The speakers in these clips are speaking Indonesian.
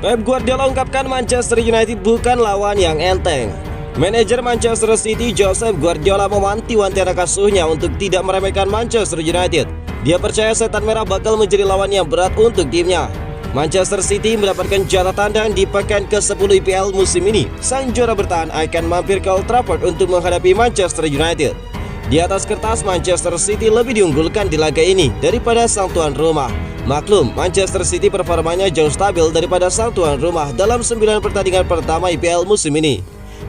Pep Guardiola ungkapkan Manchester United bukan lawan yang enteng. Manajer Manchester City Josep Guardiola mewanti-wanti anak asuhnya untuk tidak meremehkan Manchester United. Dia percaya setan merah bakal menjadi lawan yang berat untuk timnya. Manchester City mendapatkan jatah tandang di pekan ke-10 IPL musim ini. Sang juara bertahan akan mampir ke Old Trafford untuk menghadapi Manchester United. Di atas kertas, Manchester City lebih diunggulkan di laga ini daripada sang tuan rumah. Maklum, Manchester City performanya jauh stabil daripada sang tuan rumah dalam 9 pertandingan pertama IPL musim ini.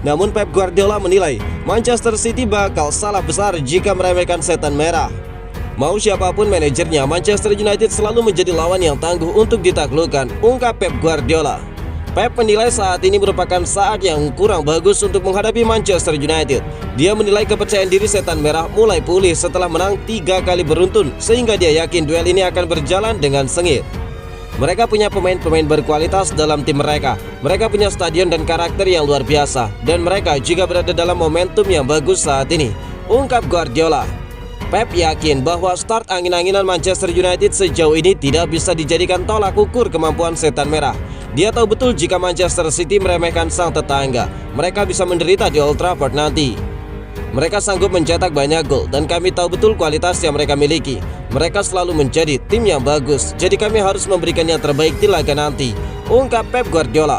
Namun Pep Guardiola menilai Manchester City bakal salah besar jika meremehkan setan merah. Mau siapapun manajernya, Manchester United selalu menjadi lawan yang tangguh untuk ditaklukkan, ungkap Pep Guardiola. Pep menilai saat ini merupakan saat yang kurang bagus untuk menghadapi Manchester United. Dia menilai kepercayaan diri setan merah mulai pulih setelah menang 3 kali beruntun, sehingga dia yakin duel ini akan berjalan dengan sengit. Mereka punya pemain-pemain berkualitas dalam tim mereka. Mereka punya stadion dan karakter yang luar biasa, dan mereka juga berada dalam momentum yang bagus saat ini, ungkap Guardiola. Pep yakin bahwa start angin-anginan Manchester United sejauh ini tidak bisa dijadikan tolak ukur kemampuan setan merah. Dia tahu betul jika Manchester City meremehkan sang tetangga, mereka bisa menderita di Old Trafford nanti. Mereka sanggup mencetak banyak gol dan kami tahu betul kualitas yang mereka miliki. Mereka selalu menjadi tim yang bagus, jadi kami harus memberikan yang terbaik di laga nanti, ungkap Pep Guardiola.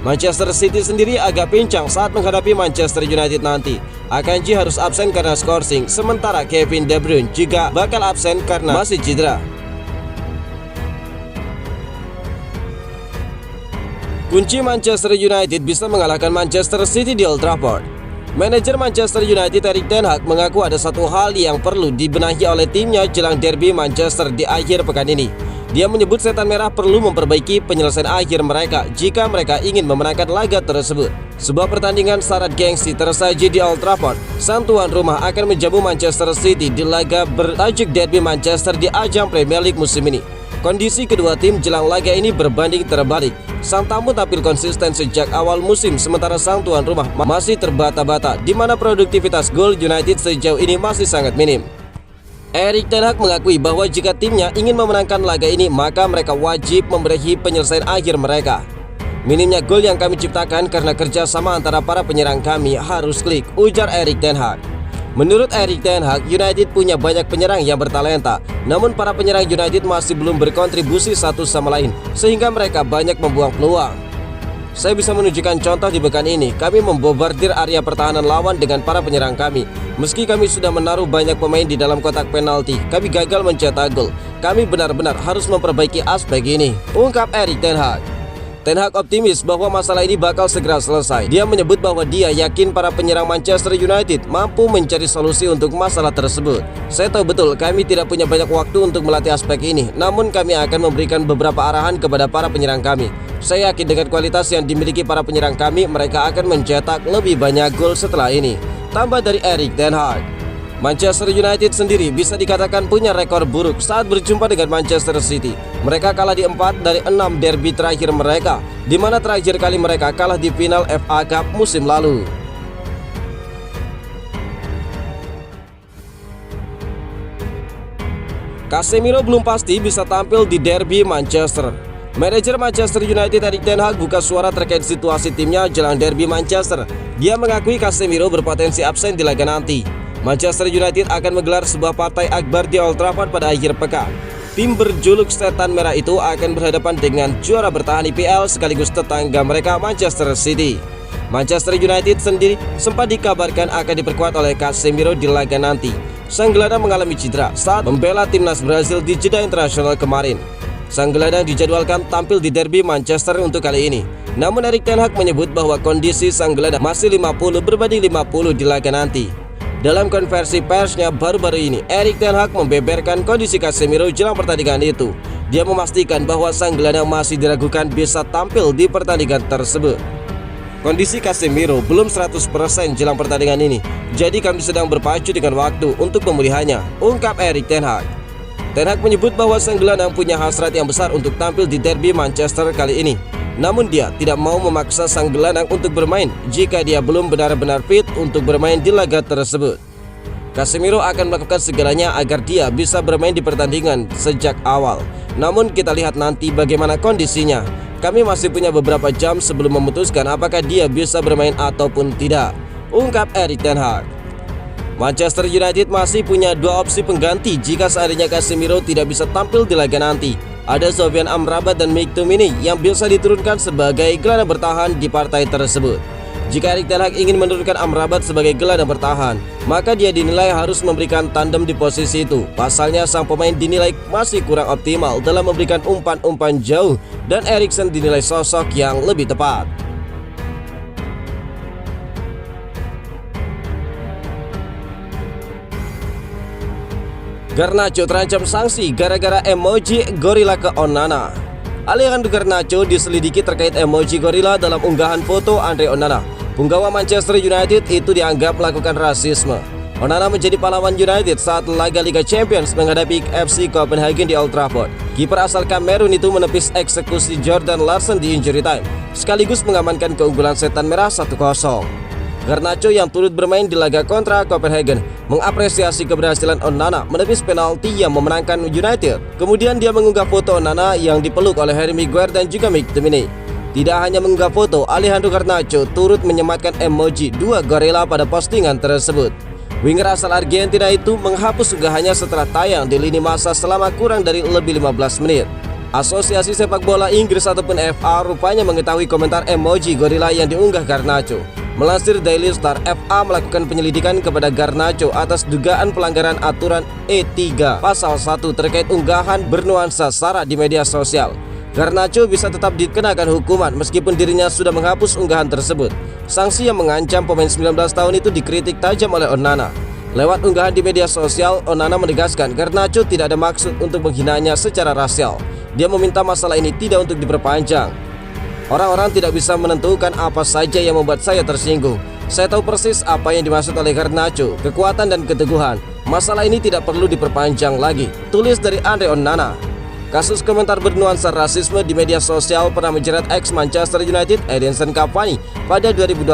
Manchester City sendiri agak pincang saat menghadapi Manchester United nanti. Akanji harus absen karena scoring, sementara Kevin De Bruyne juga bakal absen karena masih cedera. Kunci Manchester United bisa mengalahkan Manchester City di Old Trafford. Manajer Manchester United Erik ten Hag mengaku ada satu hal yang perlu dibenahi oleh timnya jelang derby Manchester di akhir pekan ini. Dia menyebut setan merah perlu memperbaiki penyelesaian akhir mereka jika mereka ingin memenangkan laga tersebut. Sebuah pertandingan syarat gengsi tersaji di Old Trafford. Sang tuan rumah akan menjamu Manchester City di laga bertajuk Derby Manchester di ajang Premier League musim ini. Kondisi kedua tim jelang laga ini berbanding terbalik. Sang tamu tampil konsisten sejak awal musim, sementara sang tuan rumah masih terbata-bata, di mana produktivitas gol United sejauh ini masih sangat minim. Erik ten Hag mengakui bahwa jika timnya ingin memenangkan laga ini, maka mereka wajib membenahi penyelesaian akhir mereka. Minimnya gol yang kami ciptakan karena kerjasama antara para penyerang kami harus klik, ujar Erik ten Hag. Menurut Erik ten Hag, United punya banyak penyerang yang bertalenta, namun para penyerang United masih belum berkontribusi satu sama lain, sehingga mereka banyak membuang peluang. Saya bisa menunjukkan contoh di pekan ini. Kami membombardir area pertahanan lawan dengan para penyerang kami. Meski kami sudah menaruh banyak pemain di dalam kotak penalti, kami gagal mencetak gol. Kami benar-benar harus memperbaiki aspek ini, ungkap Erik ten Hag. Ten Hag optimis bahwa masalah ini bakal segera selesai. Dia menyebut bahwa dia yakin para penyerang Manchester United mampu mencari solusi untuk masalah tersebut. Saya tahu betul kami tidak punya banyak waktu untuk melatih aspek ini, namun kami akan memberikan beberapa arahan kepada para penyerang kami. Saya yakin dengan kualitas yang dimiliki para penyerang kami, mereka akan mencetak lebih banyak gol setelah ini, tambah dari Erik ten Hag. Manchester United sendiri bisa dikatakan punya rekor buruk saat berjumpa dengan Manchester City. Mereka kalah di 4 dari 6 derby terakhir mereka, di mana terakhir kali mereka kalah di final FA Cup musim lalu. Casemiro belum pasti bisa tampil di derby Manchester. Manajer Manchester United Erik ten Hag buka suara terkait situasi timnya jelang derby Manchester. Dia mengakui Casemiro berpotensi absen di laga nanti. Manchester United akan menggelar sebuah partai akbar di Old Trafford pada akhir pekan. Tim berjuluk setan merah itu akan berhadapan dengan juara bertahan IPL sekaligus tetangga mereka Manchester City. Manchester United sendiri sempat dikabarkan akan diperkuat oleh Casemiro di laga nanti. Sang gelandang mengalami cedera saat membela timnas Brazil di jeda internasional kemarin. Sang gelandang dijadwalkan tampil di derby Manchester untuk kali ini. Namun Erik ten Hag menyebut bahwa kondisi sang gelandang masih 50 berbanding 50 di laga nanti. Dalam konversi persnya baru-baru ini, Erik ten Hag membeberkan kondisi Casemiro jelang pertandingan itu. Dia memastikan bahwa sang gelandang masih diragukan bisa tampil di pertandingan tersebut. Kondisi Casemiro belum 100% jelang pertandingan ini, jadi kami sedang berpacu dengan waktu untuk pemulihannya, ungkap Erik ten Hag. Ten Hag menyebut bahwa sang gelandang punya hasrat yang besar untuk tampil di derby Manchester kali ini. Namun dia tidak mau memaksa sang gelandang untuk bermain jika dia belum benar-benar fit untuk bermain di laga tersebut. Casemiro akan melakukan segalanya agar dia bisa bermain di pertandingan sejak awal. Namun kita lihat nanti bagaimana kondisinya. Kami masih punya beberapa jam sebelum memutuskan apakah dia bisa bermain ataupun tidak, ungkap Erik ten Hag. Manchester United masih punya dua opsi pengganti jika seandainya Casemiro tidak bisa tampil di laga nanti. Ada Sofyan Amrabat dan McTominay yang bisa diturunkan sebagai gelandang bertahan di partai tersebut. Jika Erik ten Hag ingin menurunkan Amrabat sebagai gelandang bertahan, maka dia dinilai harus memberikan tandem di posisi itu. Pasalnya sang pemain dinilai masih kurang optimal dalam memberikan umpan-umpan jauh dan Eriksen dinilai sosok yang lebih tepat. Garnacho terancam sanksi gara-gara emoji gorila ke Onana. Alejandro Garnacho diselidiki terkait emoji gorila dalam unggahan foto Andre Onana. Punggawa Manchester United itu dianggap melakukan rasisme. Onana menjadi pahlawan United saat laga Liga Champions menghadapi FC Copenhagen di Old Trafford. Kiper asal Kamerun itu menepis eksekusi Jordan Larsen di injury time, sekaligus mengamankan keunggulan setan merah 1-0. Garnacho yang turut bermain di laga kontra Copenhagen mengapresiasi keberhasilan Onana menepis penalti yang memenangkan United. Kemudian dia mengunggah foto Onana yang dipeluk oleh Harry Maguire dan juga McTominay. Tidak hanya mengunggah foto, Alejandro Garnacho turut menyematkan emoji dua gorila pada postingan tersebut. Winger asal Argentina itu menghapus unggahannya setelah tayang di lini masa selama kurang dari lebih 15 menit. Asosiasi Sepak Bola Inggris ataupun FA rupanya mengetahui komentar emoji gorila yang diunggah Garnacho. Melansir Daily Star, FA melakukan penyelidikan kepada Garnacho atas dugaan pelanggaran aturan E3 pasal 1 terkait unggahan bernuansa sara di media sosial. Garnacho bisa tetap dikenakan hukuman meskipun dirinya sudah menghapus unggahan tersebut. Sanksi yang mengancam pemain 19 tahun itu dikritik tajam oleh Onana. Lewat unggahan di media sosial, Onana menegaskan Garnacho tidak ada maksud untuk menghinanya secara rasial. Dia meminta masalah ini tidak untuk diperpanjang. Orang-orang tidak bisa menentukan apa saja yang membuat saya tersinggung. Saya tahu persis apa yang dimaksud oleh Garnacho, kekuatan dan keteguhan. Masalah ini tidak perlu diperpanjang lagi, tulis dari Andre Onana. Kasus komentar bernuansa rasisme di media sosial pernah menjerat ex Manchester United Edinson Cavani pada 2020.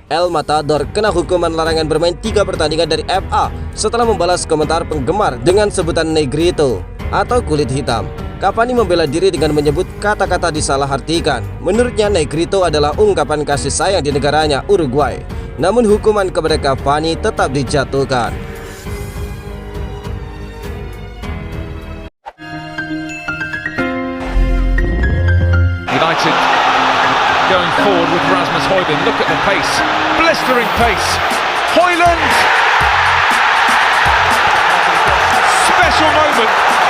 El Matador kena hukuman larangan bermain 3 pertandingan dari FA setelah membalas komentar penggemar dengan sebutan Negrito atau kulit hitam. Cavani membela diri dengan menyebut kata-kata disalahartikan. Menurutnya Negrito adalah ungkapan kasih sayang di negaranya, Uruguay. Namun hukuman kepada Cavani tetap dijatuhkan. United going forward with Rasmus Højlund. Look at the pace, blistering pace. Højlund! Special moment.